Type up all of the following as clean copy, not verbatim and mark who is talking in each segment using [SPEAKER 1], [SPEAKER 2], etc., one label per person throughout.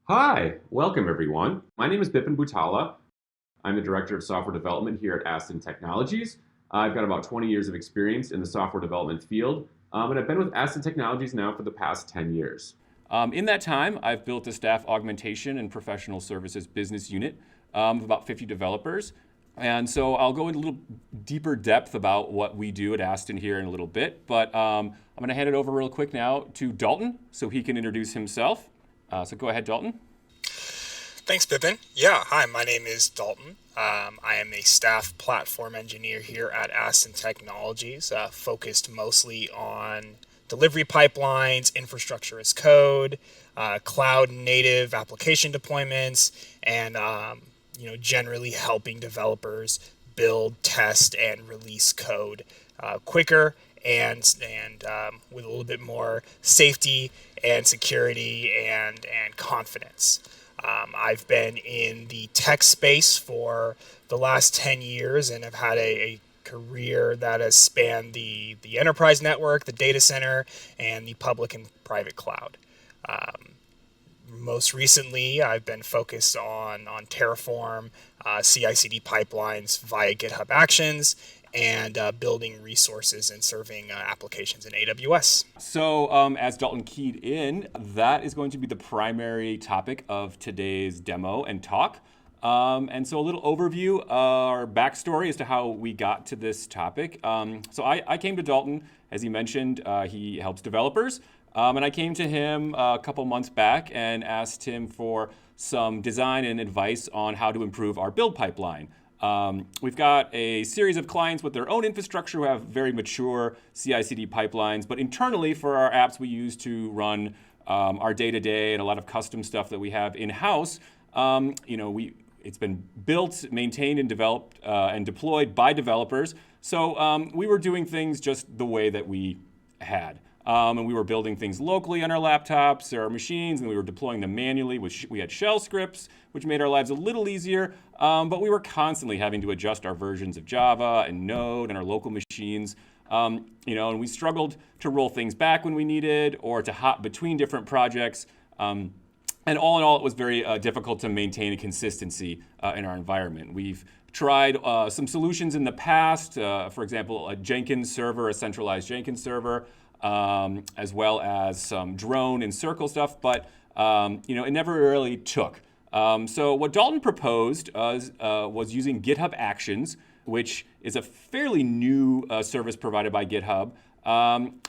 [SPEAKER 1] Hi, welcome everyone. My name is Bipin Butala. I'm the Director of Software Development here at Aston Technologies. I've got about 20 years of experience in the software development field, and I've been with Aston Technologies now for the past 10 years.
[SPEAKER 2] In that time, I've built a staff augmentation and professional services business unit of about 50 developers. And so I'll go into a little deeper depth about what we do at Aston here in a little bit. But I'm going to hand it over real quick now to Dalton so he can introduce himself. So go ahead, Dalton.
[SPEAKER 3] Thanks, Pippin. Yeah, hi, my name is Dalton. I am a staff platform engineer here at Aston Technologies, focused mostly on delivery pipelines, infrastructure as code, cloud native application deployments, and generally helping developers build, test, and release code quicker and with a little bit more safety and security and confidence. I've been in the tech space for the last 10 years and have had a career that has spanned the enterprise network, the data center, and the public and private cloud. Most recently, I've been focused on Terraform, CI/CD pipelines via GitHub Actions, and building resources and serving applications in AWS.
[SPEAKER 2] So, as Dalton keyed in, that is going to be the primary topic of today's demo and talk. And so, a little overview or backstory as to how we got to this topic. So, I came to Dalton, as he mentioned, he helps developers. And I came to him a couple months back and asked him for some design and advice on how to improve our build pipeline. We've got a series of clients with their own infrastructure who have very mature CI/CD pipelines, but internally for our apps we use to run our day-to-day and a lot of custom stuff that we have in-house. It's been built, maintained, and developed and deployed by developers. So we were doing things just the way that we had. And we were building things locally on our laptops or our machines, and we were deploying them manually. We had shell scripts, which made our lives a little easier, but we were constantly having to adjust our versions of Java and Node and our local machines. And we struggled to roll things back when we needed or to hop between different projects. And all in all, it was very difficult to maintain a consistency in our environment. We've tried some solutions in the past, for example, a Jenkins server, a centralized Jenkins server, as well as some drone and circle stuff, but it never really took. So what Dalton proposed was using GitHub Actions, which is a fairly new service provided by GitHub,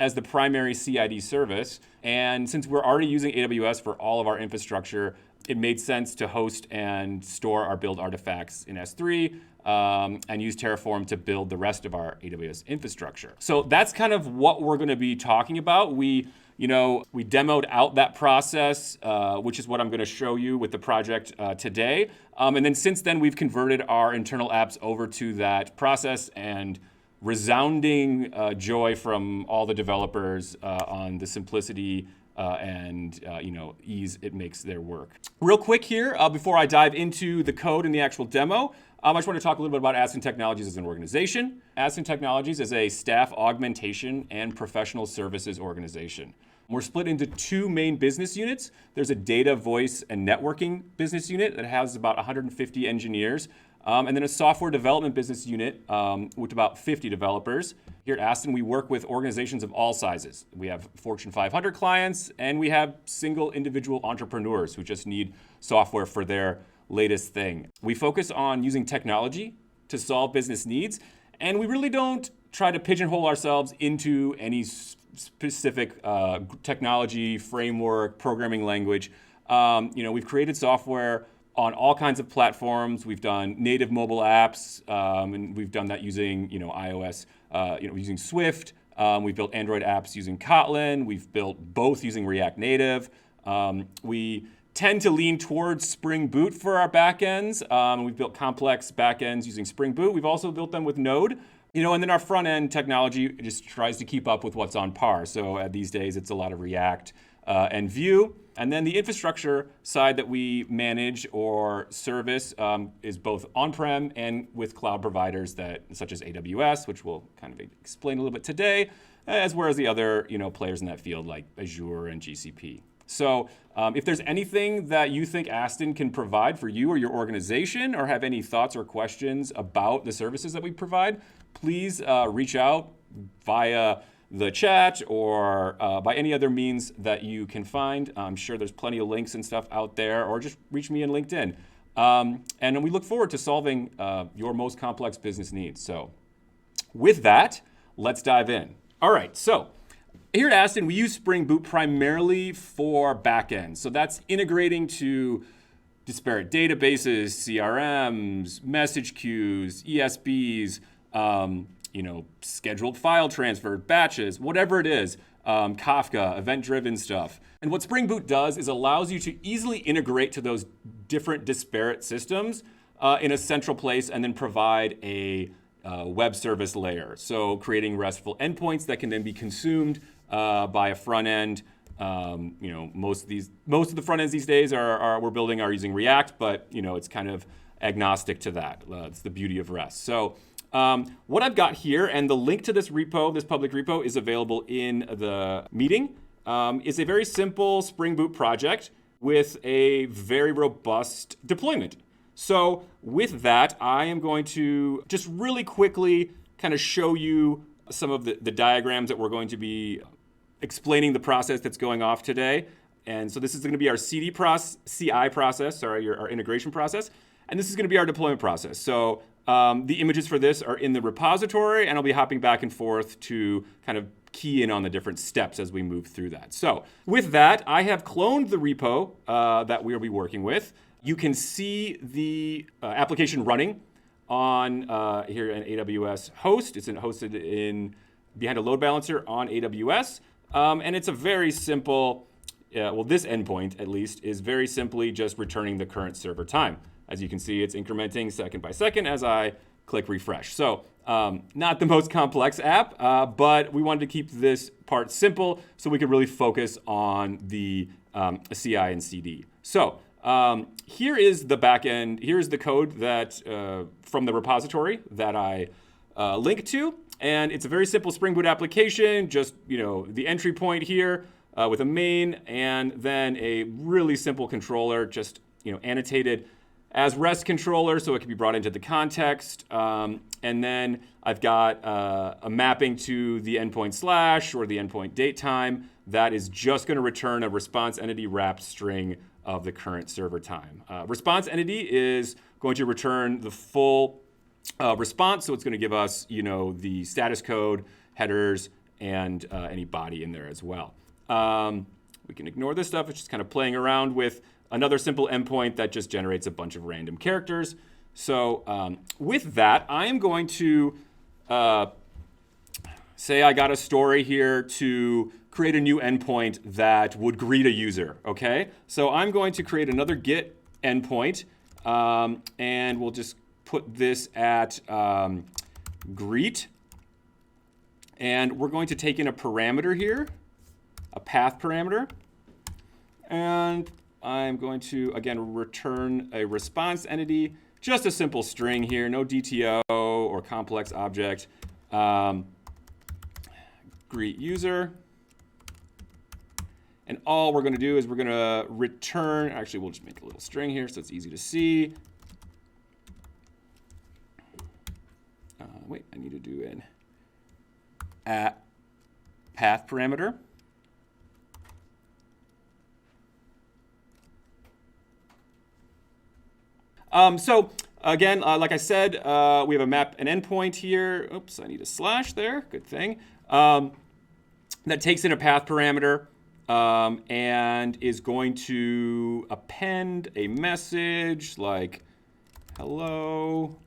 [SPEAKER 2] as the primary CI/CD service. And since we're already using AWS for all of our infrastructure, it made sense to host and store our build artifacts in S3 and use Terraform to build the rest of our AWS infrastructure. So that's kind of what we're going to be talking about. We demoed out that process, which is what I'm going to show you with the project today. And then since then, we've converted our internal apps over to that process, and resounding joy from all the developers on the simplicity and ease it makes their work. Real quick here, before I dive into the code and the actual demo, I just want to talk a little bit about Aston Technologies as an organization. Aston Technologies is a staff augmentation and professional services organization. We're split into two main business units. There's a data, voice, and networking business unit that has about 150 engineers. And then a software development business unit with about 50 developers. Here at Aston, we work with organizations of all sizes. We have Fortune 500 clients, and we have single individual entrepreneurs who just need software for their latest thing. We focus on using technology to solve business needs, and we really don't try to pigeonhole ourselves into any specific technology, framework, programming language. We've created software on all kinds of platforms. We've done native mobile apps, and we've done that using iOS, using Swift. We've built Android apps using Kotlin. We've built both using React Native. We tend to lean towards SpringBoot for our backends. We've built complex backends using SpringBoot. We've also built them with Node. And then our front end technology just tries to keep up with what's on par. So these days, it's a lot of React and Vue. And then the infrastructure side that we manage or service is both on-prem and with cloud providers such as AWS, which we'll kind of explain a little bit today, as well as the other players in that field like Azure and GCP. So if there's anything that you think Aston can provide for you or your organization, or have any thoughts or questions about the services that we provide, please reach out via the chat or by any other means that you can find. I'm sure there's plenty of links and stuff out there, or just reach me in LinkedIn. And we look forward to solving your most complex business needs. So with that, let's dive in. All right, so here at Aston, we use Spring Boot primarily for backend. So that's integrating to disparate databases, CRMs, message queues, ESBs, scheduled file transfer, batches, whatever it is, Kafka, event-driven stuff. And what Spring Boot does is allows you to easily integrate to those different disparate systems in a central place, and then provide a web service layer. So creating RESTful endpoints that can then be consumed by a front end. Most of the front ends these days we're building are using React, but it's kind of agnostic to that. It's the beauty of REST. So what I've got here, and the link to this repo, this public repo, is available in the meeting, is a very simple Spring Boot project with a very robust deployment. So with that, I am going to just really quickly kind of show you some of the diagrams that we're going to be explaining the process that's going off today. And so this is going to be our CI process, our integration process. And this is going to be our deployment process. So the images for this are in the repository, and I'll be hopping back and forth to kind of key in on the different steps as we move through that. So with that, I have cloned the repo that we'll be working with. You can see the application running on here an AWS host. It's hosted behind a load balancer on AWS. And it's a very simple, this endpoint at least is very simply just returning the current server time. As you can see, it's incrementing second by second as I click refresh. So not the most complex app, but we wanted to keep this part simple so we could really focus on the CI and CD. So here is the backend. Here's the code that from the repository that I linked to. And it's a very simple Spring Boot application, just the entry point here with a main, and then a really simple controller, just annotated as REST controller, so it can be brought into the context. And then I've got a mapping to the endpoint / or the endpoint date time that is just going to return a response entity wrapped string of the current server time. Response entity is going to return the full response, so it's going to give us, the status code, headers, and any body in there as well. We can ignore this stuff. It's just kind of playing around with another simple endpoint that just generates a bunch of random characters. So with that, I am going to say I got a story here to create a new endpoint that would greet a user, okay? So I'm going to create another Git endpoint, and we'll just put this at greet. And we're going to take in a parameter here, a path parameter. And I'm going to, again, return a response entity, just a simple string here, no DTO or complex object. Greet user. And all we're going to do is we're going to return, actually, we'll just make a little string here so it's easy to see. Wait, I need to do an at path parameter. So again, like I said, we have a map and endpoint here. Oops, I need a slash there. Good thing. That takes in a path parameter and is going to append a message like hello.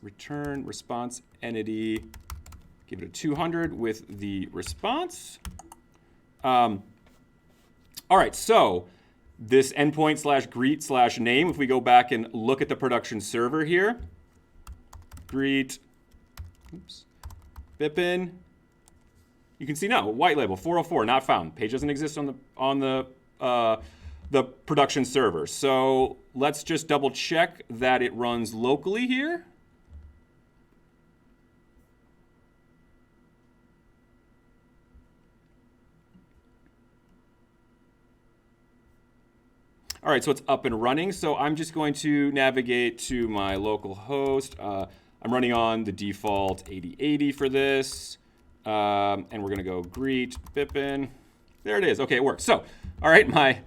[SPEAKER 2] Return response entity. Give it a 200 with the response. All right, so this endpoint / greet / name, if we go back and look at the production server here, greet, Bipin, you can see now, white label, 404, not found. Page doesn't exist on the production server. So let's just double check that it runs locally here. All right, so it's up and running. So I'm just going to navigate to my local host. I'm running on the default 8080 for this. And we're going to go greet Bippin. There it is. Okay, it works. So, all right, my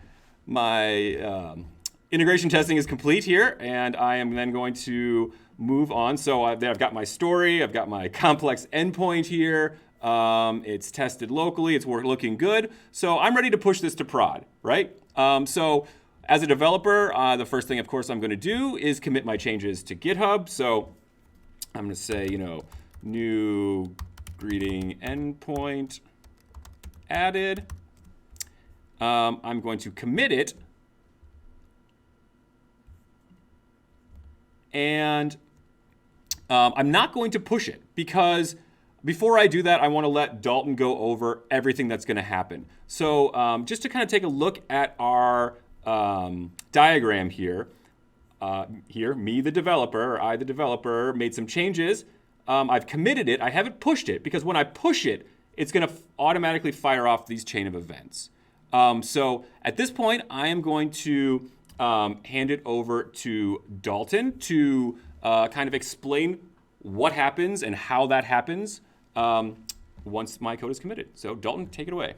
[SPEAKER 2] integration testing is complete here, and I am then going to move on. So I've got my story. I've got my complex endpoint here. It's tested locally. It's looking good. So I'm ready to push this to prod, right? So as a developer, the first thing, of course, I'm going to do is commit my changes to GitHub. So I'm going to say, new greeting endpoint added. I'm going to commit it. And I'm not going to push it because before I do that, I want to let Dalton go over everything that's going to happen. So just to kind of take a look at our diagram here, me, the developer, or I, the developer, made some changes. I've committed it. I haven't pushed it because when I push it, it's going to automatically fire off these chain of events. So at this point, I am going to hand it over to Dalton to kind of explain what happens and how that happens once my code is committed. So Dalton, take it away.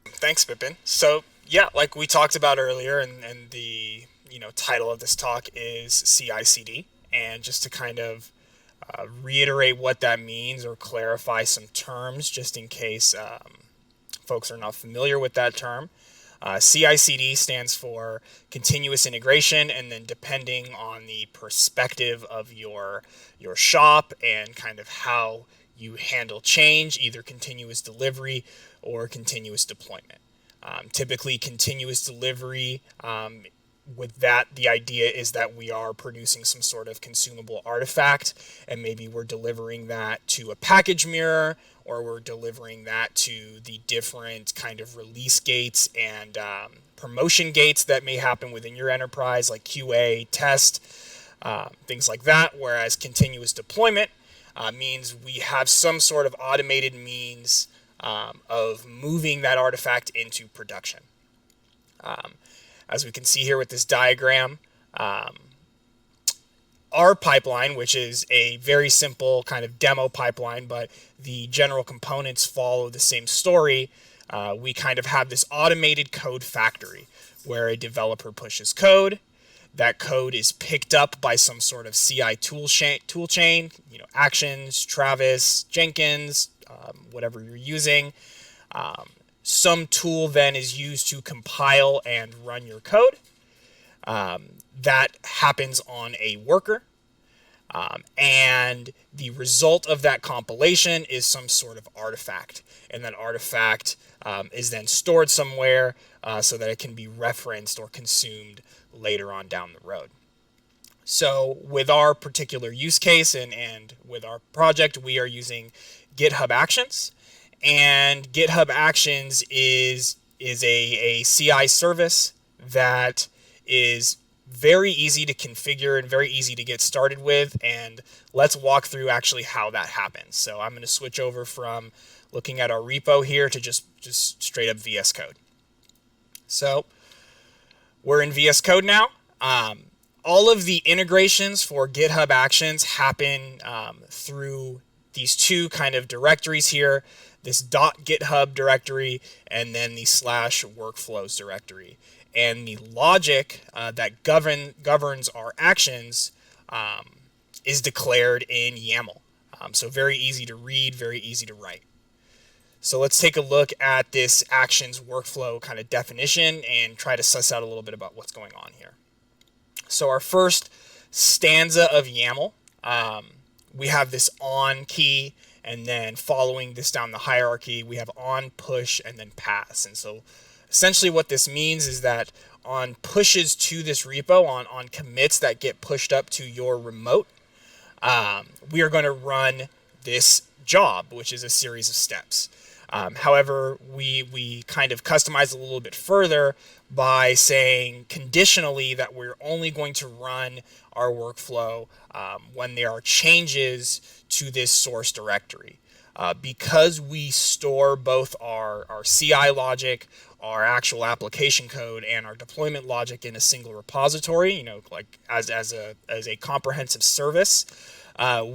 [SPEAKER 3] Thanks, Bippin. So yeah, like we talked about earlier, and the title of this talk is CI/CD, and just to kind of reiterate what that means or clarify some terms, just in case folks are not familiar with that term. CI/CD stands for continuous integration, and then depending on the perspective of your shop and kind of how you handle change, either continuous delivery or continuous deployment. Typically, continuous delivery, with that, the idea is that we are producing some sort of consumable artifact, and maybe we're delivering that to a package mirror, or we're delivering that to the different kind of release gates and promotion gates that may happen within your enterprise, like QA, test, things like that. Whereas continuous deployment means we have some sort of automated means of moving that artifact into production. As we can see here with this diagram, our pipeline, which is a very simple kind of demo pipeline, but the general components follow the same story. We kind of have this automated code factory where a developer pushes code. That code is picked up by some sort of CI tool chain, Actions, Travis, Jenkins, whatever you're using. Some tool then is used to compile and run your code. That happens on a worker. And the result of that compilation is some sort of artifact. And that artifact is then stored somewhere so that it can be referenced or consumed later on down the road. So with our particular use case and with our project, we are using GitHub Actions. And GitHub Actions is a CI service that is very easy to configure and very easy to get started with. And let's walk through actually how that happens. So I'm going to switch over from looking at our repo here to just straight up VS Code. So we're in VS Code now. All of the integrations for GitHub Actions happen through these two kind of directories here, this .github directory and then the /workflows directory. And the logic that governs our actions is declared in YAML. So very easy to read, very easy to write. So let's take a look at this actions workflow kind of definition and try to suss out a little bit about what's going on here. So our first stanza of YAML, we have this on key, and then following this down the hierarchy, we have on, push, and then pass. And so essentially what this means is that on pushes to this repo, on commits that get pushed up to your remote, we are going to run this job, which is a series of steps. However, we kind of customize a little bit further by saying conditionally that we're only going to run our workflow when there are changes to this source directory. Because we store both our CI logic, our actual application code, and our deployment logic in a single repository, like as a comprehensive service,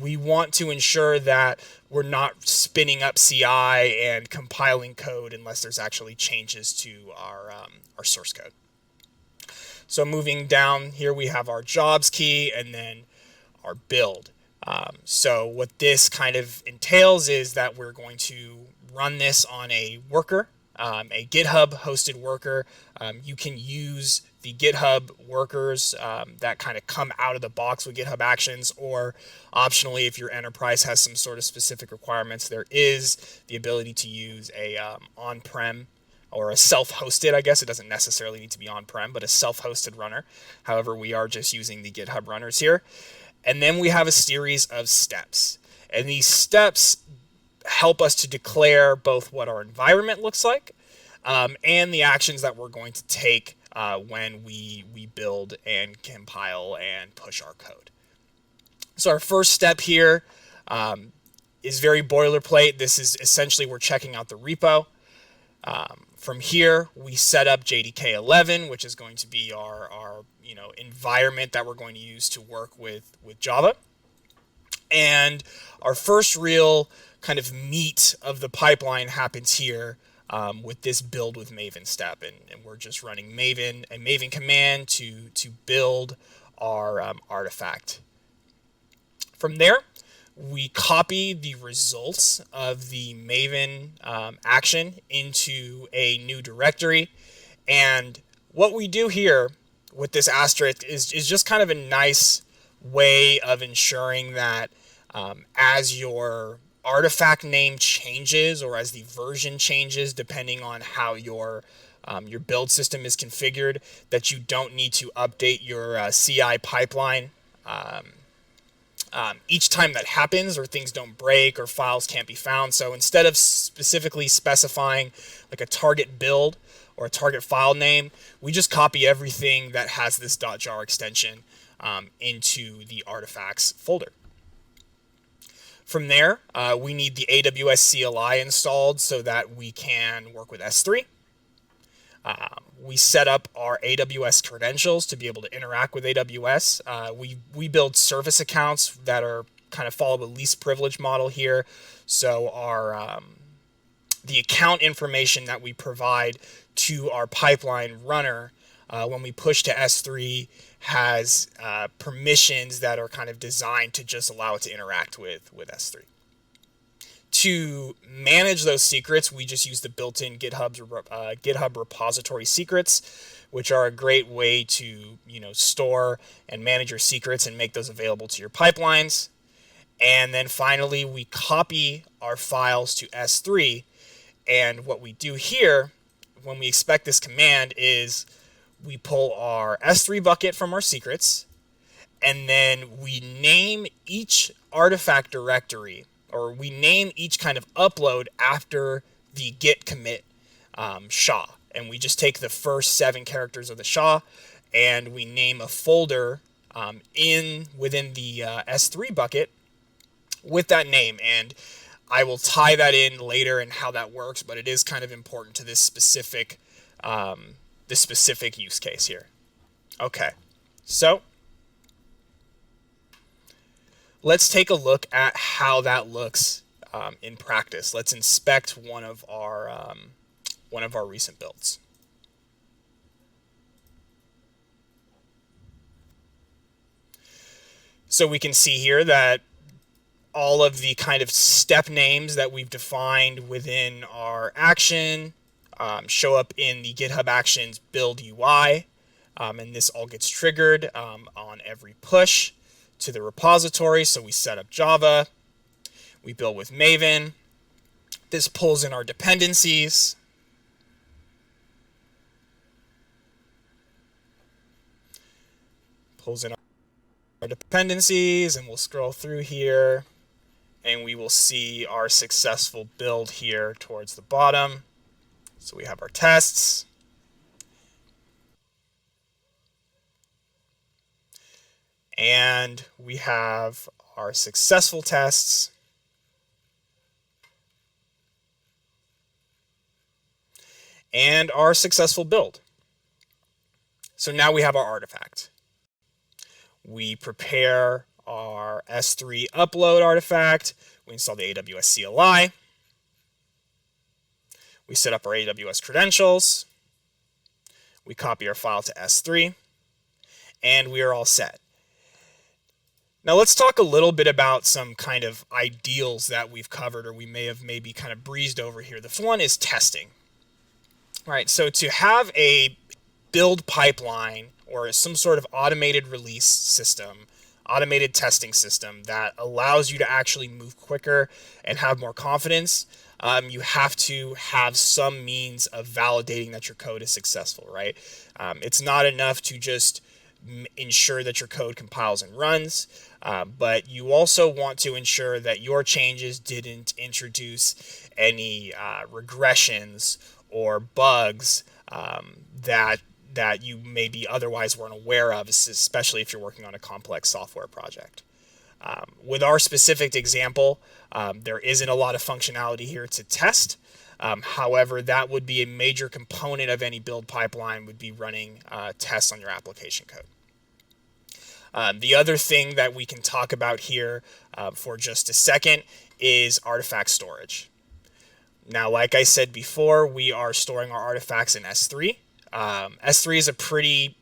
[SPEAKER 3] we want to ensure that we're not spinning up CI and compiling code unless there's actually changes to our source code. So moving down here, we have our jobs key and then our build. So what this kind of entails is that we're going to run this on a worker, a GitHub hosted worker. You can use the GitHub workers that kind of come out of the box with GitHub Actions, or optionally, if your enterprise has some sort of specific requirements, there is the ability to use a on-prem or a self-hosted, I guess it doesn't necessarily need to be on-prem, but a self-hosted runner. However, we are just using the GitHub runners here. And then we have a series of steps. And these steps help us to declare both what our environment looks like and the actions that we're going to take when we build and compile and push our code. So our first step here is very boilerplate. This is essentially we're checking out the repo. From here, we set up JDK 11, which is going to be our environment that we're going to use to work with Java. And our first real kind of meat of the pipeline happens here with this build with Maven step. And we're just running a Maven command to build our artifact. From there, we copy the results of the Maven action into a new directory. And what we do here with this asterisk is just kind of a nice way of ensuring that as your artifact name changes or as the version changes, depending on how your build system is configured, that you don't need to update your CI pipeline each time that happens, or things don't break or files can't be found. So instead of specifically specifying like a target build or a target file name, we just copy everything that has this .jar extension into the artifacts folder. From there, we need the AWS CLI installed so that we can work with S3. We set up our AWS credentials to be able to interact with AWS. We build service accounts that are kind of follow the least privilege model here. So our the account information that we provide to our pipeline runner when we push to S3 has permissions that are kind of designed to just allow it to interact with S3. To manage those secrets, we just use the built-in GitHub repository secrets, which are a great way to store and manage your secrets and make those available to your pipelines. And then finally, we copy our files to S3. And what we do here, when we expect this command, is we pull our S3 bucket from our secrets, and then we name each artifact directory, or we name each kind of upload after the git commit SHA. And we just take the first 7 characters of the SHA and we name a folder within the S3 bucket with that name. And I will tie that in later and how that works, but it is kind of important to this specific use case here. Okay, so let's take a look at how that looks in practice. Let's inspect one of our recent builds. So we can see here that all of the kind of step names that we've defined within our action show up in the GitHub Actions build UI, and this all gets triggered on every push to the repository. So we set up Java, we build with Maven, this pulls in our dependencies, and we'll scroll through here and we will see our successful build here towards the bottom. So we have our tests. And we have our successful tests. and our successful build. So now we have our artifact. We prepare our S3 upload artifact. We install the AWS CLI. We set up our AWS credentials. We copy our file to S3. And we are all set. Now let's talk a little bit about some kind of ideals that we've covered or we may have maybe kind of breezed over here. The first one is testing. All right, so to have a build pipeline or some sort of automated release system, automated testing system that allows you to actually move quicker and have more confidence, you have to have some means of validating that your code is successful, right? It's not enough to just ensure that your code compiles and runs, but you also want to ensure that your changes didn't introduce any regressions or bugs that you maybe otherwise weren't aware of, especially if you're working on a complex software project. With our specific example, there isn't a lot of functionality here to test. However, that would be a major component of any build pipeline would be running tests on your application code. The other thing that we can talk about here for just a second is artifact storage. Now, like I said before, we are storing our artifacts in S3. S3 is a pretty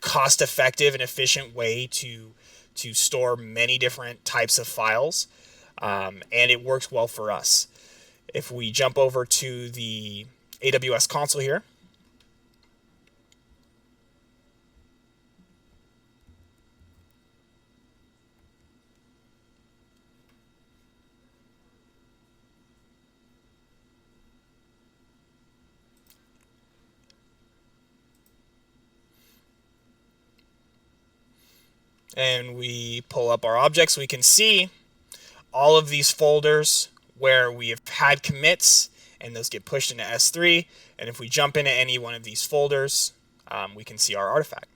[SPEAKER 3] cost-effective and efficient way to store many different types of files, and it works well for us. If we jump over to the AWS console here, and we pull up our objects, we can see all of these folders where we have had commits, and those get pushed into S3. And if we jump into any one of these folders, we can see our artifact.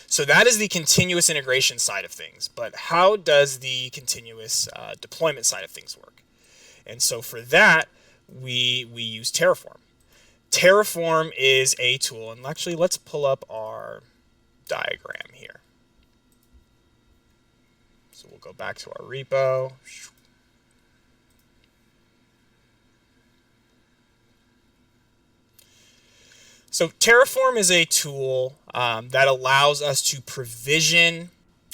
[SPEAKER 3] So that is the continuous integration side of things. But how does the continuous deployment side of things work? And so for that, we use Terraform. Terraform is a tool, and actually let's pull up our diagram here. So we'll go back to our repo. So Terraform is a tool that allows us to provision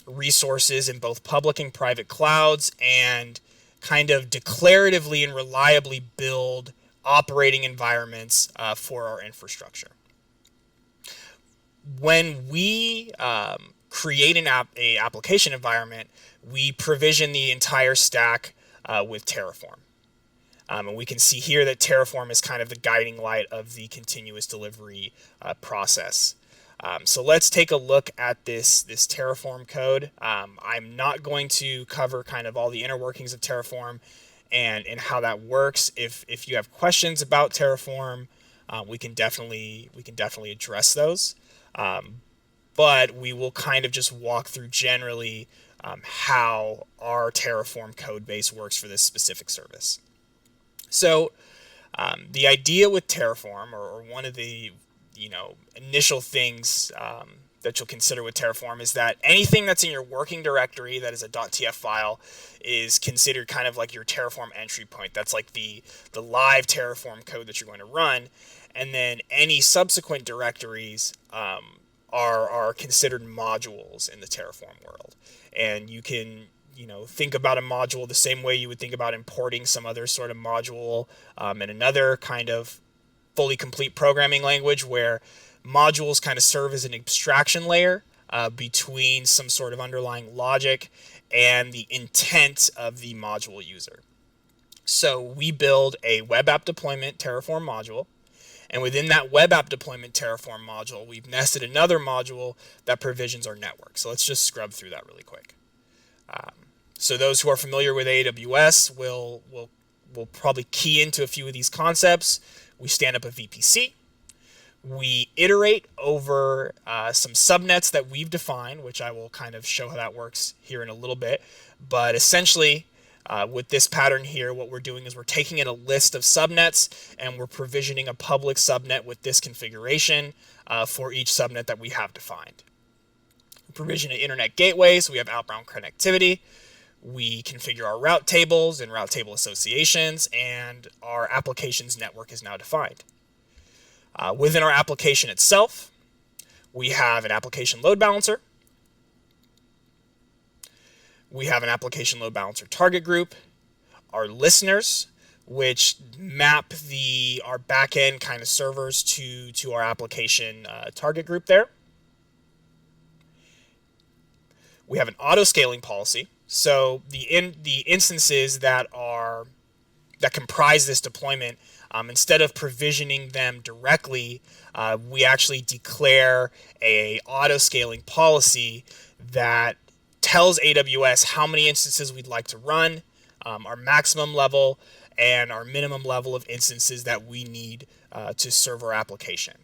[SPEAKER 3] resources in both public and private clouds and kind of declaratively and reliably build operating environments for our infrastructure. When we create an application environment, we provision the entire stack with Terraform. And we can see here that Terraform is kind of the guiding light of the continuous delivery process. So let's take a look at this Terraform code. I'm not going to cover kind of all the inner workings of Terraform and how that works. If you have questions about Terraform, we can definitely address those. But we will kind of just walk through generally how our Terraform code base works for this specific service. So the idea with Terraform, or one of the initial things that you'll consider with Terraform, is that anything that's in your working directory that is a .tf file is considered kind of like your Terraform entry point. That's like the live Terraform code that you're going to run, and then any subsequent directories are considered modules in the Terraform world. And you can think about a module the same way you would think about importing some other sort of module in another kind of fully complete programming language, where modules kind of serve as an abstraction layer between some sort of underlying logic and the intent of the module user. So we build a web app deployment Terraform module, and within that web app deployment Terraform module, we've nested another module that provisions our network. So let's just scrub through that really quick. So those who are familiar with AWS will probably key into a few of these concepts. We stand up a VPC. We iterate over some subnets that we've defined, which I will kind of show how that works here in a little bit. But essentially, With this pattern here, what we're doing is we're taking in a list of subnets and we're provisioning a public subnet with this configuration for each subnet that we have defined. We provision an internet gateway, so we have outbound connectivity. We configure our route tables and route table associations, and our application's network is now defined. Within our application itself, we have an application load balancer. We have an application load balancer target group, our listeners, which map our backend kind of servers to our application target group there. We have an auto scaling policy. So the instances that comprise this deployment, instead of provisioning them directly, we actually declare a auto scaling policy that tells AWS how many instances we'd like to run, our maximum level, and our minimum level of instances that we need to serve our application.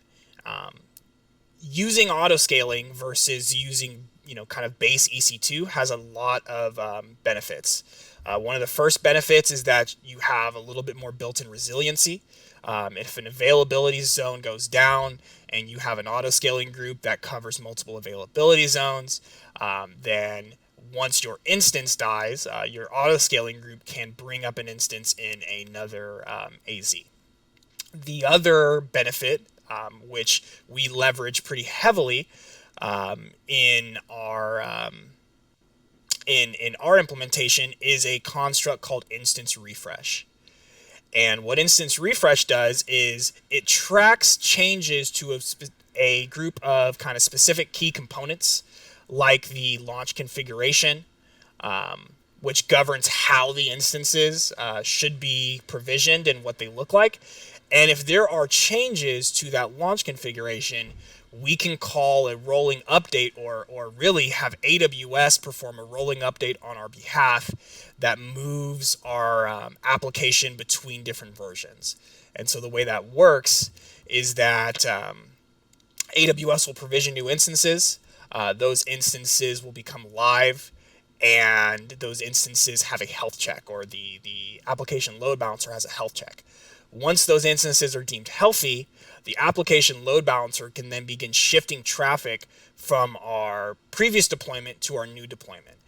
[SPEAKER 3] Using auto scaling versus using kind of base EC2 has a lot of benefits. One of the first benefits is that you have a little bit more built-in resiliency. If an availability zone goes down and you have an auto-scaling group that covers multiple availability zones, then once your instance dies, your auto-scaling group can bring up an instance in another AZ. The other benefit, which we leverage pretty heavily in our implementation, is a construct called instance refresh. And what instance refresh does is it tracks changes to a group of kind of specific key components, like the launch configuration, which governs how the instances should be provisioned and what they look like. And if there are changes to that launch configuration, we can call a rolling update or really have AWS perform a rolling update on our behalf that moves our application between different versions. And so the way that works is that AWS will provision new instances. Those instances will become live, and those instances have a health check, or the application load balancer has a health check. Once those instances are deemed healthy, the application load balancer can then begin shifting traffic from our previous deployment to our new deployment.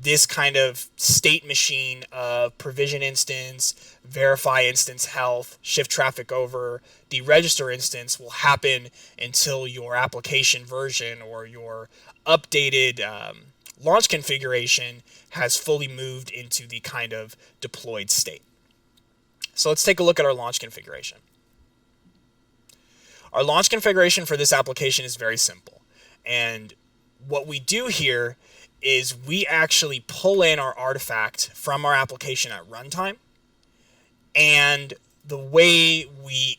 [SPEAKER 3] This kind of state machine of provision instance, verify instance health, shift traffic over, deregister instance will happen until your application version or your updated launch configuration has fully moved into the kind of deployed state. So let's take a look at our launch configuration. Our launch configuration for this application is very simple. And what we do here is we actually pull in our artifact from our application at runtime. And the way we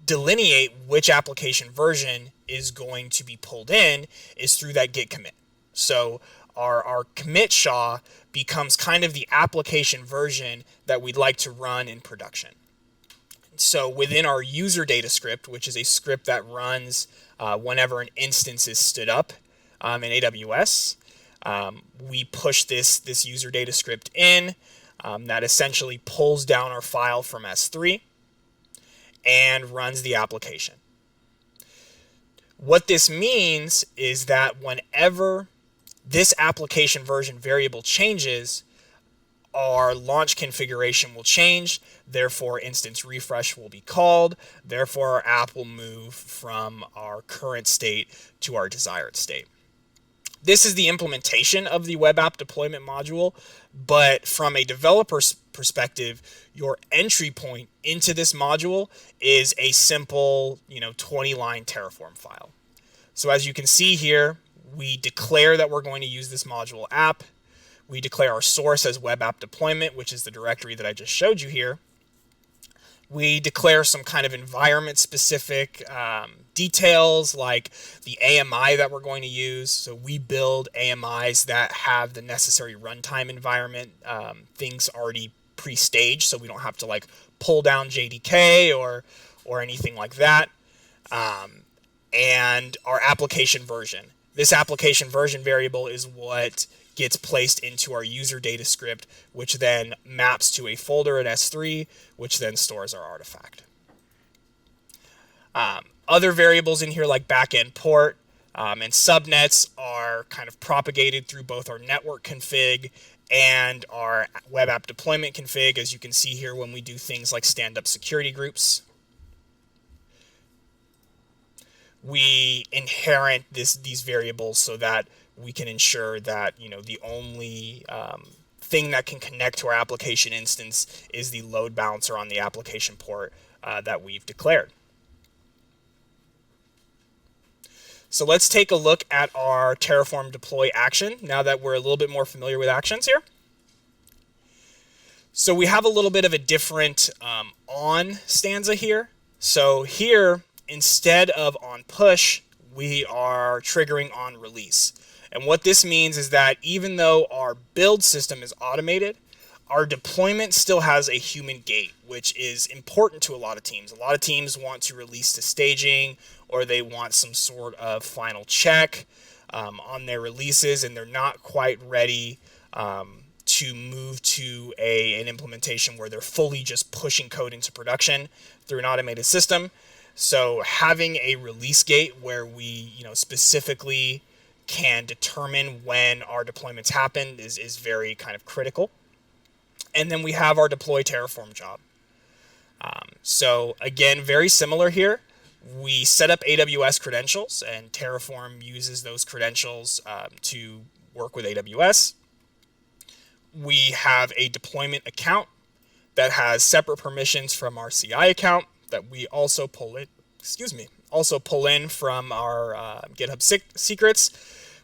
[SPEAKER 3] delineate which application version is going to be pulled in is through that git commit. So our commit SHA becomes kind of the application version that we'd like to run in production. So within our user data script, which is a script that runs whenever an instance is stood up in AWS, we push this user data script in that essentially pulls down our file from S3 and runs the application. What this means is that whenever this application version variable changes, our launch configuration will change, therefore instance refresh will be called, therefore our app will move from our current state to our desired state. This is the implementation of the web app deployment module, but from a developer's perspective, your entry point into this module is a simple, 20-line Terraform file. So as you can see here, we declare that we're going to use this module app. We declare our source as web app deployment, which is the directory that I just showed you here. We declare some kind of environment-specific details like the AMI that we're going to use. So we build AMIs that have the necessary runtime environment, things already pre-staged, so we don't have to pull down JDK or anything like that. And our application version. This application version variable is what gets placed into our user data script, which then maps to a folder in S3, which then stores our artifact. Other variables in here like backend port and subnets are kind of propagated through both our network config and our web app deployment config, as you can see here when we do things like stand up security groups. We inherit these variables so that we can ensure that the only thing that can connect to our application instance is the load balancer on the application port that we've declared. So let's take a look at our Terraform deploy action now that we're a little bit more familiar with actions here. So we have a little bit of a different on stanza here. So here, instead of on push, we are triggering on release. And what this means is that even though our build system is automated, our deployment still has a human gate, which is important to a lot of teams. A lot of teams want to release to staging, or they want some sort of final check on their releases, and they're not quite ready to move to an implementation where they're fully just pushing code into production through an automated system. So having a release gate where we specifically can determine when our deployments happen is very kind of critical. And then we have our deploy Terraform job. So again, very similar here. We set up AWS credentials, and Terraform uses those credentials to work with AWS. We have a deployment account that has separate permissions from our CI account that we also pull in from our GitHub secrets.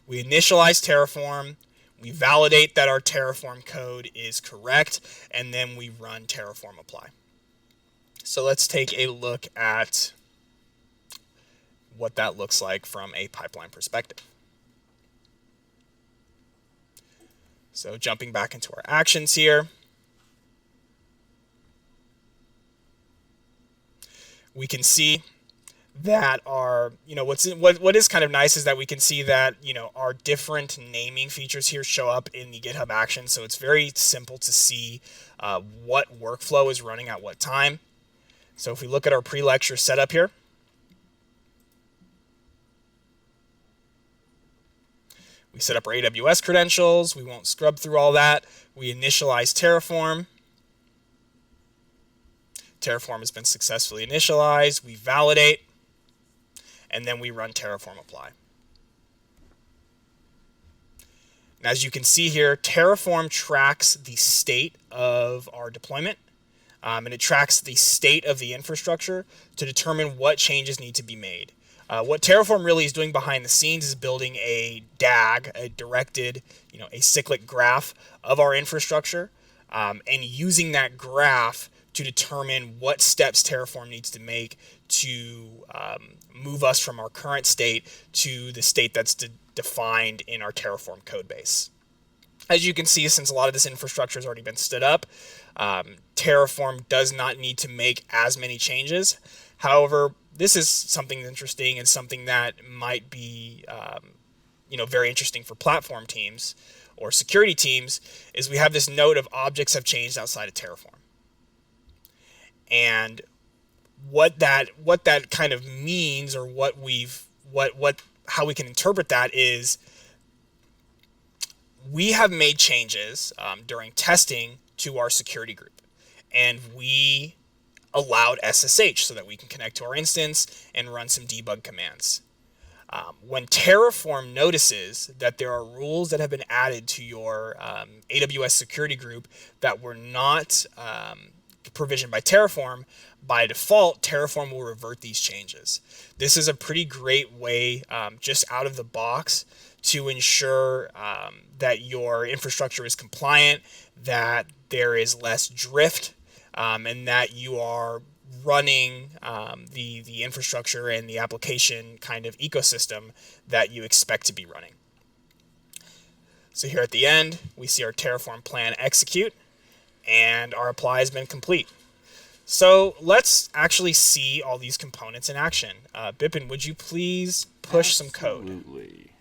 [SPEAKER 3] We initialize Terraform. We validate that our Terraform code is correct, and then we run Terraform apply. So let's take a look at what that looks like from a pipeline perspective. So jumping back into our actions here, we can see that our, what is kind of nice is that we can see that, our different naming features here show up in the GitHub action. So it's very simple to see what workflow is running at what time. So if we look at our pre-lecture setup here, we set up our AWS credentials. We won't scrub through all that. We initialize Terraform. Terraform has been successfully initialized. We validate, and then we run Terraform apply. And as you can see here, Terraform tracks the state of our deployment, and it tracks the state of the infrastructure to determine what changes need to be made. What Terraform really is doing behind the scenes is building a DAG, a directed, a cyclic graph of our infrastructure, and using that graph to determine what steps Terraform needs to make to move us from our current state to the state that's defined in our Terraform code base. As you can see, since a lot of this infrastructure has already been stood up, Terraform does not need to make as many changes. However, this is something interesting and something that might be very interesting for platform teams or security teams, is we have this note of objects have changed outside of Terraform. And what that kind of means, or how we can interpret that, is we have made changes during testing to our security group, and we allowed SSH so that we can connect to our instance and run some debug commands. When Terraform notices that there are rules that have been added to your AWS security group that were not provisioned by Terraform, by default, Terraform will revert these changes. This is a pretty great way, just out of the box, to ensure that your infrastructure is compliant, that there is less drift, and that you are running the infrastructure and the application kind of ecosystem that you expect to be running. So here at the end, we see our Terraform plan execute, and our apply has been complete. So let's actually see all these components in action. Bipin, would you please push some code?
[SPEAKER 2] Absolutely.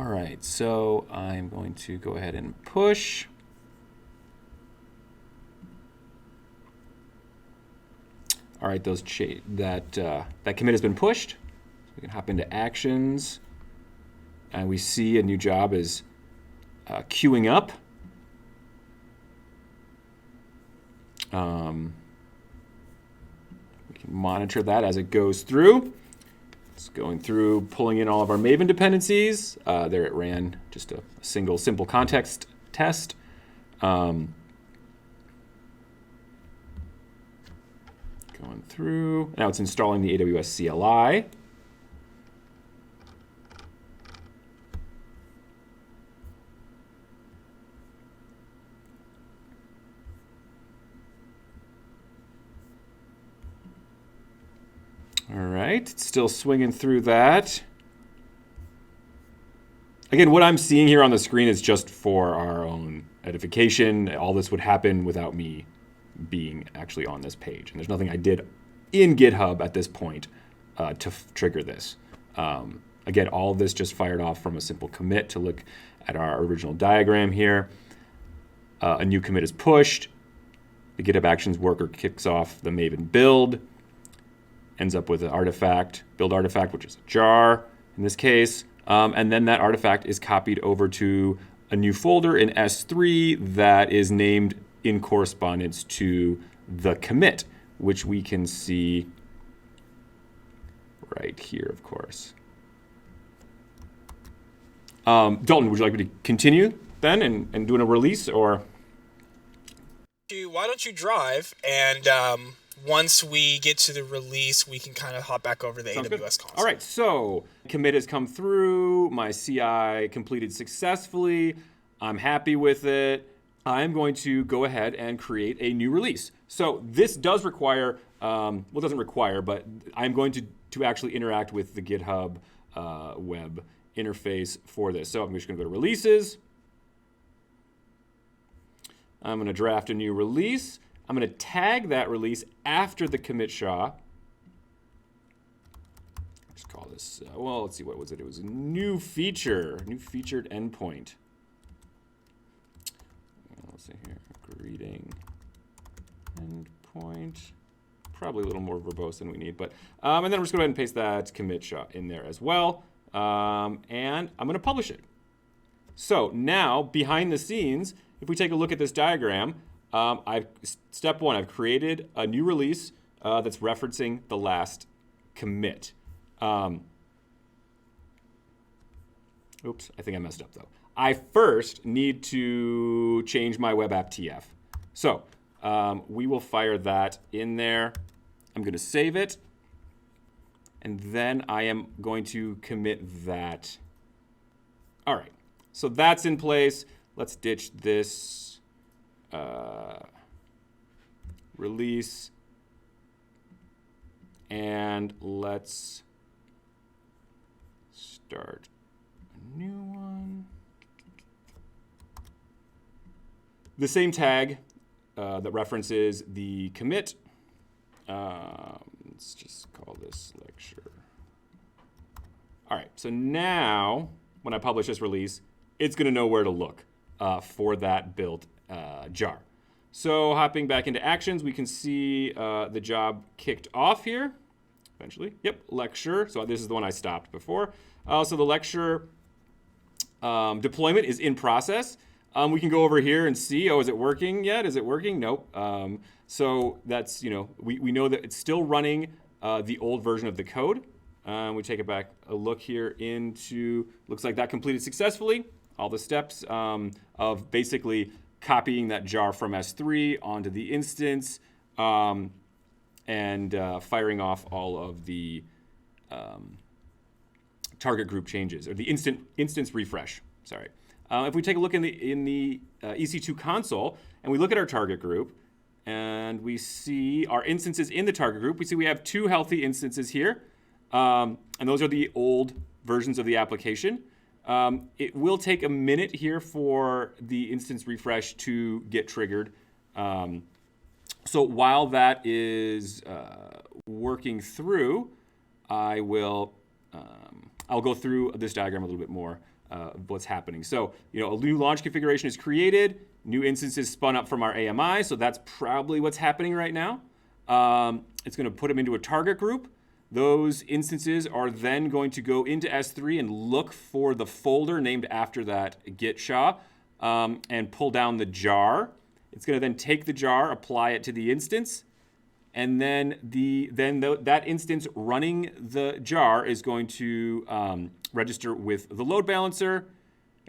[SPEAKER 2] All right, so I'm going to go ahead and push. All right, that commit has been pushed. So we can hop into actions, and we see a new job is queuing up. We can monitor that as it goes through. It's going through, pulling in all of our Maven dependencies. There it ran just a single simple context test. Going through. Now it's installing the AWS CLI. All right, it's still swinging through that. Again, what I'm seeing here on the screen is just for our own edification. All this would happen without me being actually on this page. And there's nothing I did in GitHub at this point to trigger this. Again, all of this just fired off from a simple commit to look at our original diagram here. A new commit is pushed. The GitHub Actions worker kicks off the Maven build. Ends up with an artifact, build artifact, which is a jar in this case. And then that artifact is copied over to a new folder in S3 that is named in correspondence to the commit, which we can see right here, of course. Dalton, would you like me to continue then and doing a release, or?
[SPEAKER 3] Why don't you drive, and once we get to the release, we can kind of hop back over the
[SPEAKER 2] Sounds
[SPEAKER 3] AWS
[SPEAKER 2] good.
[SPEAKER 3] console.
[SPEAKER 2] All right, so commit has come through. My CI completed successfully. I'm happy with it. I'm going to go ahead and create a new release. So this does require, well, it doesn't require, but I'm going to actually interact with the GitHub web interface for this. So I'm just going to go to releases. I'm going to draft a new release. I'm going to tag that release after the commit SHA. Let's call this, well, let's see, what was it? It was a new feature, new featured endpoint. Let's see here, greeting endpoint. Probably a little more verbose than we need, but, and then we're just going to go ahead and paste that commit SHA in there as well. And I'm going to publish it. So now, behind the scenes, if we take a look at this diagram, step one, I've created a new release that's referencing the last commit. Oops, I think I messed up though. I first need to change my web app TF. So we will fire that in there. I'm going to save it. And then I am going to commit that. All right, so that's in place. Let's ditch this release. And let's start a new one. The same tag that references the commit. Let's just call this lecture. All right, so now when I publish this release, it's going to know where to look for that built jar. So hopping back into actions, we can see the job kicked off here. Eventually, yep, lecture. So this is the one I stopped before. So the lecture deployment is in process. We can go over here and see, oh, is it working yet? Is it working? Nope. So that's, we know that it's still running the old version of the code. We take it back a look here into, looks like that completed successfully. All the steps of basically copying that jar from S3 onto the instance and firing off all of the target group changes, or the instance refresh, sorry. If we take a look in the EC2 console and we look at our target group and we see our instances in the target group, we see we have 2 healthy instances here. And those are the old versions of the application. It will take a minute here for the instance refresh to get triggered. So while that is working through, I'll go through this diagram a little bit more what's happening. So, a new launch configuration is created, new instances spun up from our AMI, so that's probably what's happening right now. It's going to put them into a target group. Those instances are then going to go into S3 and look for the folder named after that Git SHA and pull down the jar. It's going to then take the jar, apply it to the instance, and then that instance running the jar is going to register with the load balancer.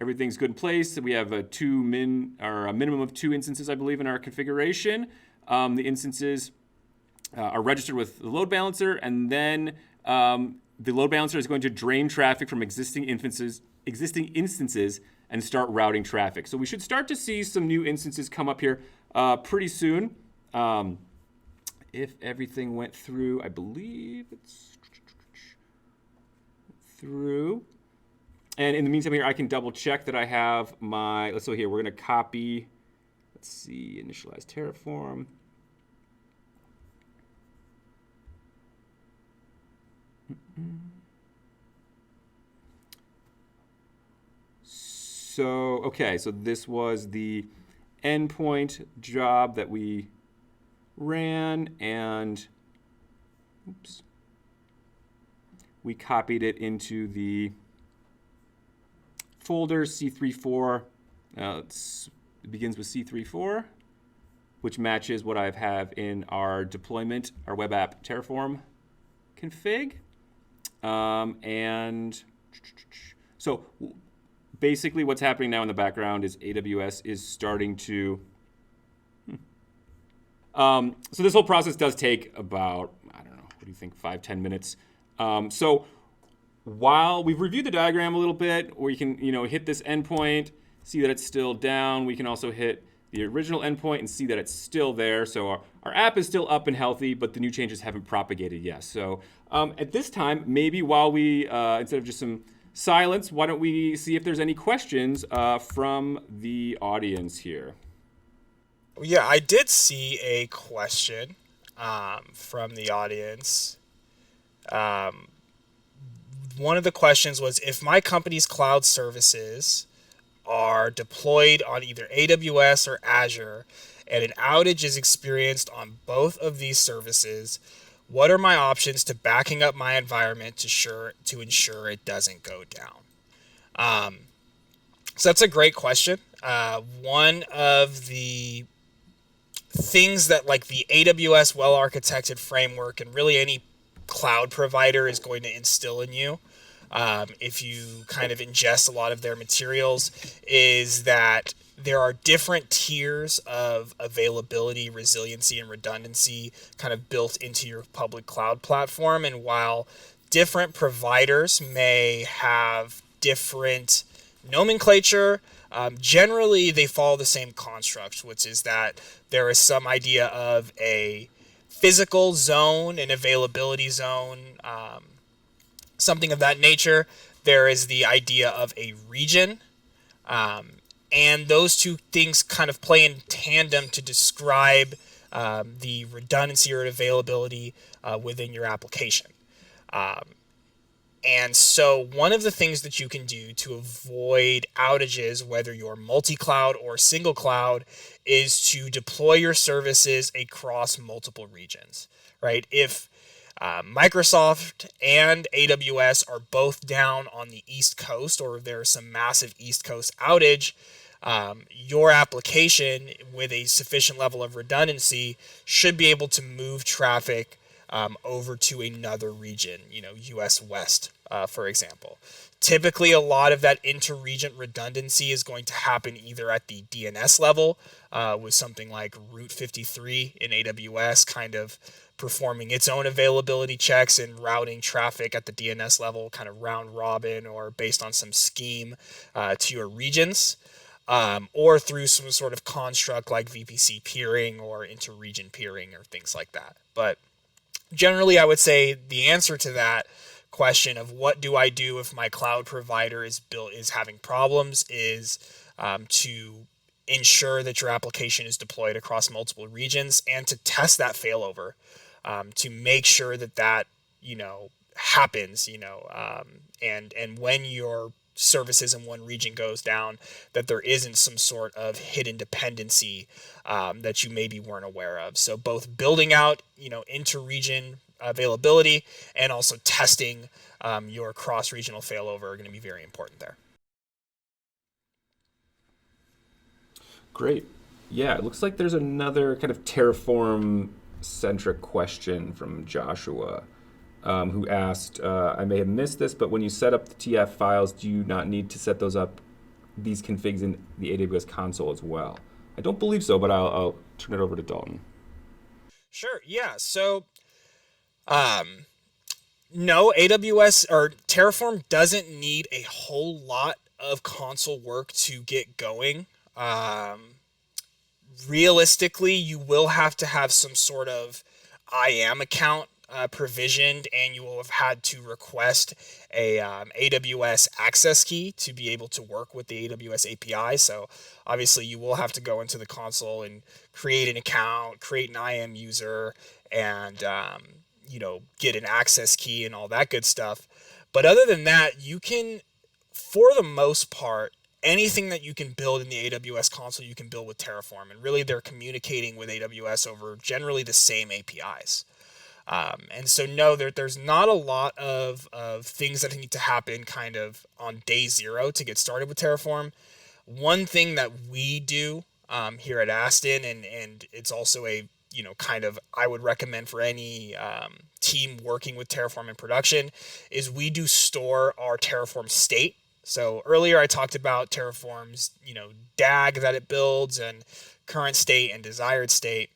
[SPEAKER 2] Everything's good in place. We have a minimum of 2 instances, I believe, in our configuration. The instances are registered with the load balancer, and then the load balancer is going to drain traffic from existing instances and start routing traffic. So we should start to see some new instances come up here pretty soon. If everything went through, I believe it's through. And in the meantime here, I can double check that I have my, so here, we're going to copy, let's see, initialize Terraform. So, okay, so this was the endpoint job that we ran, and we copied it into the folder C34. It begins with C34, which matches what I have in our deployment, our web app Terraform config. And so basically what's happening now in the background is AWS is starting to... So this whole process does take about, I don't know, what do you think, 5-10 minutes. So while we've reviewed the diagram a little bit, where you can, hit this endpoint, see that it's still down. We can also hit the original endpoint and see that it's still there. So our app is still up and healthy, but the new changes haven't propagated yet. So at this time, maybe while we, instead of just some silence, why don't we see if there's any questions from the audience here?
[SPEAKER 3] Yeah, I did see a question from the audience. One of the questions was, if my company's cloud services are deployed on either AWS or Azure, and an outage is experienced on both of these services, what are my options to backing up my environment to ensure it doesn't go down? So that's a great question. One of the things that, like, the AWS well-architected framework and really any cloud provider is going to instill in you, if you kind of ingest a lot of their materials, is that there are different tiers of availability, resiliency, and redundancy kind of built into your public cloud platform. And while different providers may have different nomenclature, generally they follow the same construct, which is that there is some idea of a physical zone, an availability zone, something of that nature. There is the idea of a region, and those two things kind of play in tandem to describe the redundancy or availability within your application. And so one of the things that you can do to avoid outages, whether you're multi-cloud or single cloud, is to deploy your services across multiple regions, right? If Microsoft and AWS are both down on the East Coast, or there's some massive East Coast outage, your application with a sufficient level of redundancy should be able to move traffic over to another region, US West, for example. Typically, a lot of that inter-region redundancy is going to happen either at the DNS level, with something like Route 53 in AWS kind of performing its own availability checks and routing traffic at the DNS level, kind of round robin or based on some scheme to your regions, or through some sort of construct like VPC peering or inter-region peering or things like that. But generally, I would say the answer to that question of what do I do if my cloud provider is having problems is to ensure that your application is deployed across multiple regions and to test that failover, to make sure that happens, and when you're services in one region goes down, that there isn't some sort of hidden dependency that you maybe weren't aware of. So both building out, inter-region availability and also testing your cross-regional failover are going to be very important there.
[SPEAKER 2] Great. Yeah, it looks like there's another kind of Terraform-centric question from Joshua, who asked, I may have missed this, but when you set up the TF files, do you not need to set these configs in the AWS console as well? I don't believe so, but I'll turn it over to Dalton.
[SPEAKER 3] Sure. Yeah. So, no, AWS or Terraform doesn't need a whole lot of console work to get going. Realistically, you will have to have some sort of IAM account provisioned, and you will have had to request a AWS access key to be able to work with the AWS API. So obviously you will have to go into the console and create an account, create an IAM user, and get an access key and all that good stuff. But other than that, you can, for the most part, anything that you can build in the AWS console, you can build with Terraform. And really, they're communicating with AWS over generally the same APIs. And so, no, there's not a lot of things that need to happen kind of on day zero to get started with Terraform. One thing that we do here at Aston, and it's also a kind of I would recommend for any team working with Terraform in production, is we do store our Terraform state. So earlier I talked about Terraform's DAG that it builds and current state and desired state.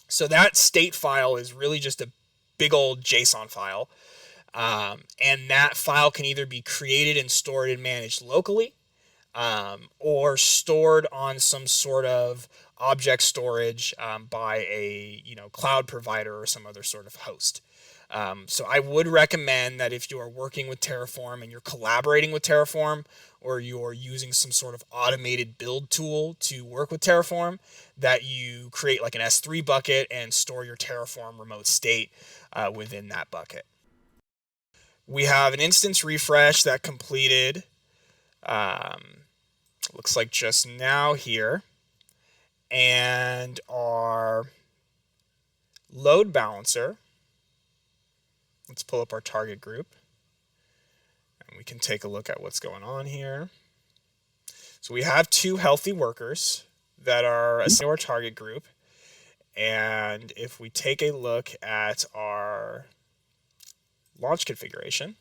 [SPEAKER 3] So that state file is really just a big old JSON file. And that file can either be created and stored and managed locally, or stored on some sort of object storage by a cloud provider or some other sort of host. So I would recommend that if you are working with Terraform and you're collaborating with Terraform, or you're using some sort of automated build tool to work with Terraform, that you create like an S3 bucket and store your Terraform remote state within that bucket. We have an instance refresh that completed, looks like just now here, and our load balancer. Let's pull up our target group, and we can take a look at what's going on here. So we have 2 healthy workers that are assigned to our target group. And if we take a look at our launch configuration,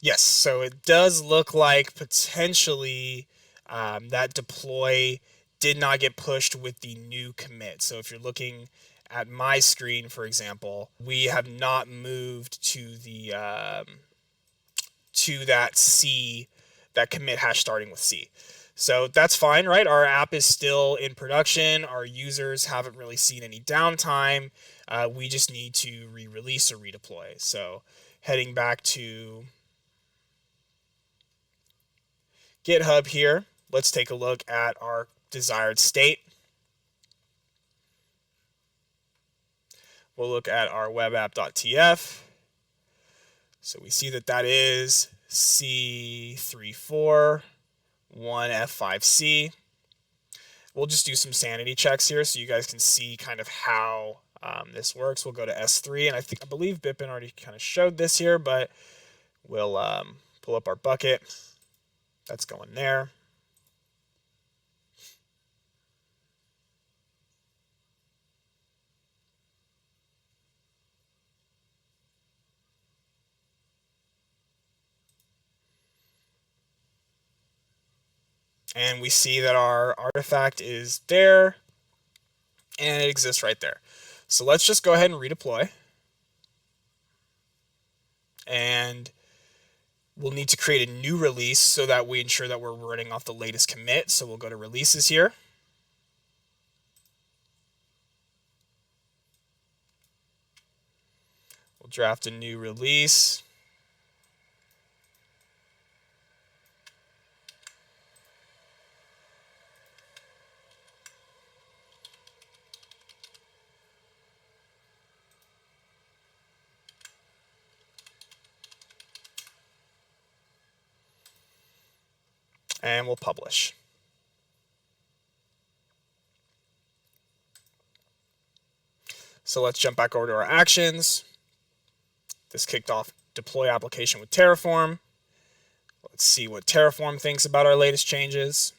[SPEAKER 3] yes, so it does look like potentially that deploy did not get pushed with the new commit. So if you're looking at my screen, for example, we have not moved to the to that C, that commit hash starting with C. So that's fine, right? Our app is still in production. Our users haven't really seen any downtime. We just need to re-release or redeploy. So heading back to GitHub here, let's take a look at our desired state. We'll look at our webapp.tf. So we see that that is C341F5C. We'll just do some sanity checks here so you guys can see kind of how this works. We'll go to S3, and I believe Bipin already kind of showed this here, but we'll pull up our bucket. That's going there. And we see that our artifact is there, and it exists right there. So let's just go ahead and redeploy. And we'll need to create a new release so that we ensure that we're running off the latest commit. So we'll go to releases here. We'll draft a new release. and we'll publish. So let's jump back over to our actions. This kicked off deploy application with Terraform. Let's see what Terraform thinks about our latest changes.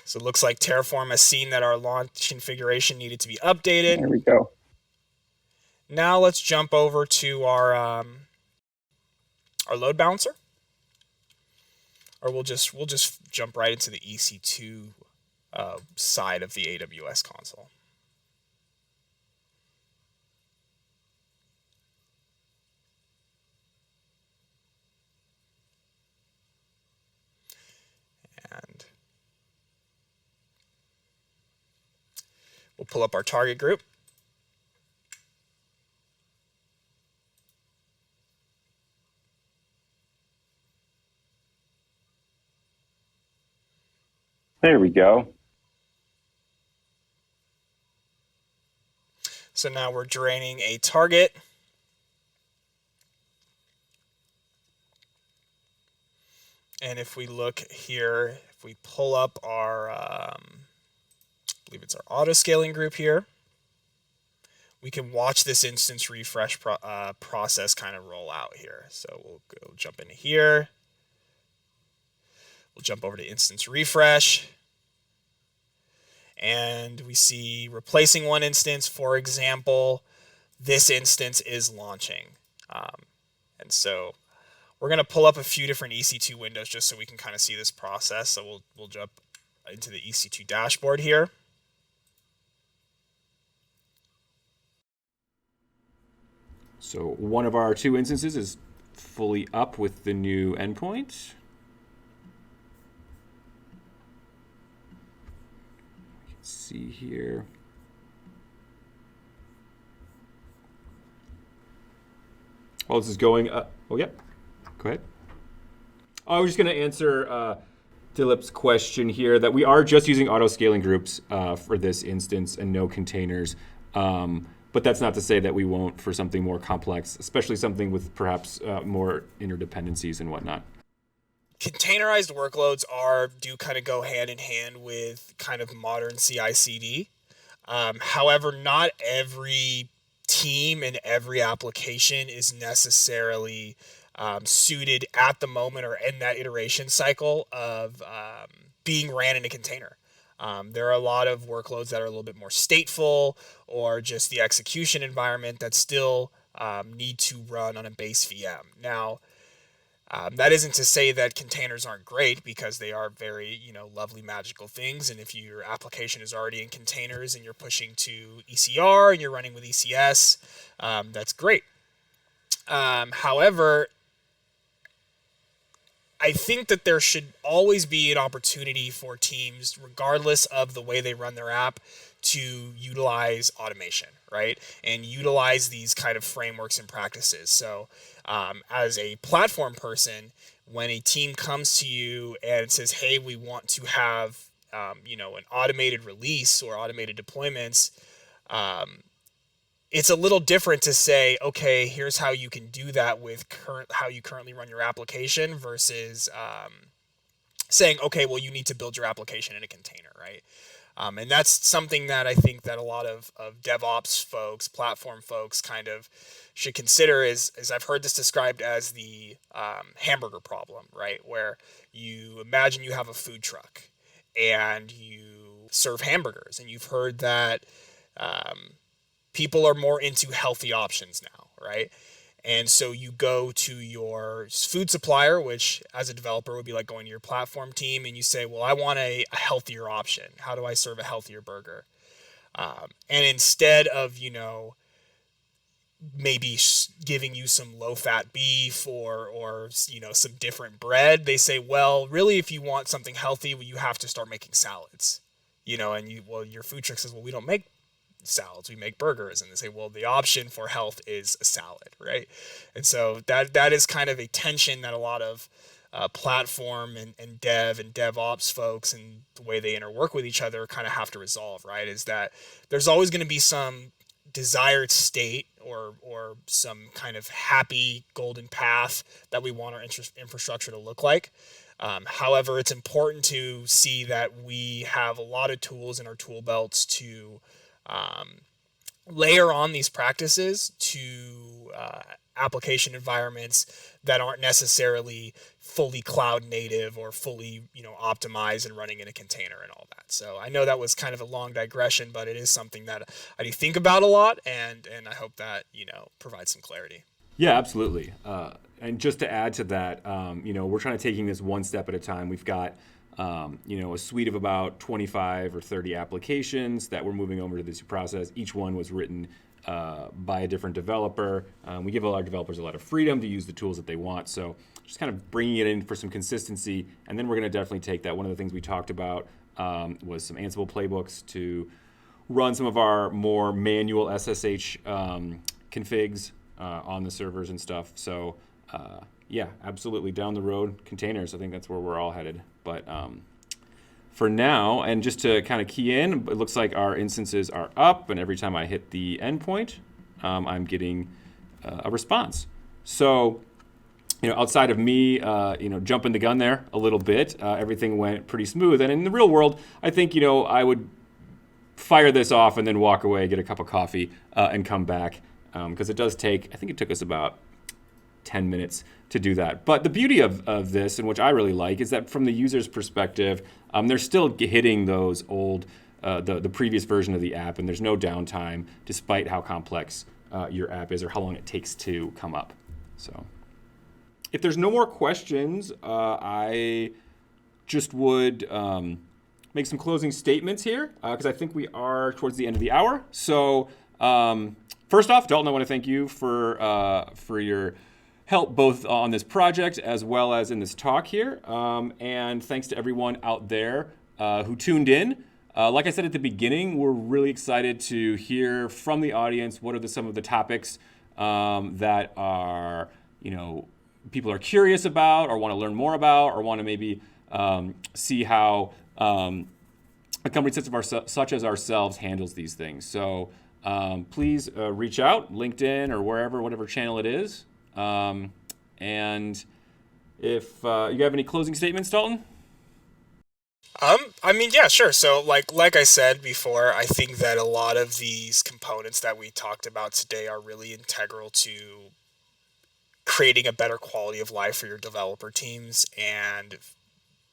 [SPEAKER 3] So it looks like Terraform has seen that our launch configuration needed to be updated.
[SPEAKER 4] There we go.
[SPEAKER 3] Now let's jump over to our load balancer, or we'll just jump right into the EC2 side of the AWS console. And we'll pull up our target group.
[SPEAKER 4] There we go.
[SPEAKER 3] So now we're draining a target. And if we look here, if we pull up our, I believe it's our auto scaling group here, we can watch this instance refresh process kind of roll out here. So we'll go jump into here. We'll jump over to instance refresh. And we see replacing one instance. For example, this instance is launching. And so we're going to pull up a few different EC2 windows just so we can kind of see this process. So we'll jump into the EC2 dashboard here.
[SPEAKER 2] So one of our two instances is fully up with the new endpoint. Let's see here. While this is going up, oh, yep. Go ahead. I was just going to answer Dilip's question here that we are just using auto scaling groups for this instance and no containers. But that's not to say that we won't for something more complex, especially something with perhaps more interdependencies and whatnot.
[SPEAKER 3] Containerized workloads do kind of go hand in hand with kind of modern CI/CD. However, not every team and every application is necessarily suited at the moment or in that iteration cycle of being ran in a container. There are a lot of workloads that are a little bit more stateful, or just the execution environment that still need to run on a base VM. Now, that isn't to say that containers aren't great, because they are very, lovely, magical things. And if your application is already in containers and you're pushing to ECR and you're running with ECS, that's great. However, I think that there should always be an opportunity for teams, regardless of the way they run their app, to utilize automation, right? And utilize these kind of frameworks and practices. So as a platform person, when a team comes to you and says, hey, we want to have an automated release or automated deployments, it's a little different to say, okay, here's how you can do that with how you currently run your application, versus saying, okay, well, you need to build your application in a container, right? And that's something that I think that a lot of DevOps folks, platform folks, kind of should consider. Is I've heard this described as the hamburger problem, right? Where you imagine you have a food truck and you serve hamburgers, and you've heard that people are more into healthy options now, right? And so you go to your food supplier, which as a developer would be like going to your platform team, and you say, well, I want a healthier option. How do I serve a healthier burger? And instead of, maybe giving you some low-fat beef or some different bread, they say, well, really, if you want something healthy, well, you have to start making salads. And your food truck says, well, we don't make salads, we make burgers. And they say, well, the option for health is a salad, right? And so that is kind of a tension that a lot of platform and dev and DevOps folks and the way they interwork with each other kind of have to resolve, right? Is that there's always going to be some desired state or some kind of happy golden path that we want our infrastructure to look like. However, it's important to see that we have a lot of tools in our tool belts to layer on these practices to application environments that aren't necessarily fully cloud native or fully, optimized and running in a container and all that. So I know that was kind of a long digression, but it is something that I do think about a lot, and I hope that, provides some clarity.
[SPEAKER 2] Yeah, absolutely. And just to add to that, we're trying to taking this one step at a time. We've got, a suite of about 25 or 30 applications that we're moving over to this process. Each one was written by a different developer. We give all our developers a lot of freedom to use the tools that they want. So just kind of bringing it in for some consistency. And then we're going to definitely take that. One of the things we talked about was some Ansible playbooks to run some of our more manual SSH configs on the servers and stuff. So yeah, absolutely down the road, containers. I think that's where we're all headed. But for now, and just to kind of key in, it looks like our instances are up, and every time I hit the endpoint, I'm getting a response. So, outside of me, jumping the gun there a little bit, everything went pretty smooth. And in the real world, I think, I would fire this off and then walk away, get a cup of coffee, and come back, because it does take, I think it took us about 10 minutes to do that. But the beauty of this, and which I really like, is that from the user's perspective, they're still hitting those old, the previous version of the app, and there's no downtime, despite how complex your app is or how long it takes to come up. So if there's no more questions, I just would make some closing statements here, because I think we are towards the end of the hour. So first off, Dalton, I want to thank you for your help both on this project as well as in this talk here. And thanks to everyone out there who tuned in. Like I said at the beginning, we're really excited to hear from the audience what are some of the topics that are, people are curious about or want to learn more about or want to maybe see how a company such as ourselves handles these things. So please reach out, LinkedIn or whatever channel it is. And if you have any closing statements, Dalton?
[SPEAKER 3] Yeah, sure. So like I said before, I think that a lot of these components that we talked about today are really integral to creating a better quality of life for your developer teams and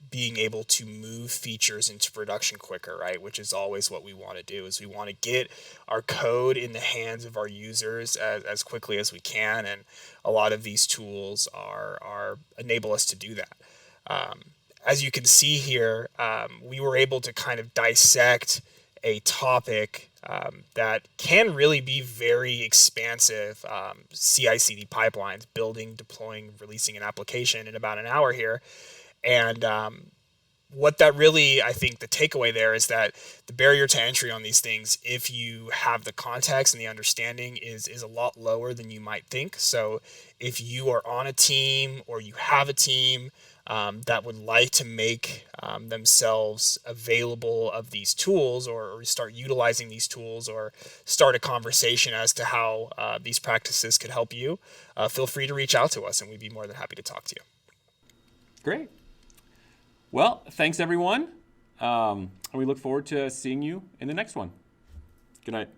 [SPEAKER 3] being able to move features into production quicker, right? Which is always what we want to do, is we want to get our code in the hands of our users as quickly as we can. And a lot of these tools are enable us to do that. As you can see here, we were able to kind of dissect a topic that can really be very expansive. CI/CD pipelines, building, deploying, releasing an application in about an hour here. And what that really, I think the takeaway there is that the barrier to entry on these things, if you have the context and the understanding, is a lot lower than you might think. So if you are on a team or you have a team that would like to make themselves available of these tools or start utilizing these tools or start a conversation as to how these practices could help you, feel free to reach out to us and we'd be more than happy to talk to you.
[SPEAKER 2] Great. Well, thanks everyone. And we look forward to seeing you in the next one. Good night.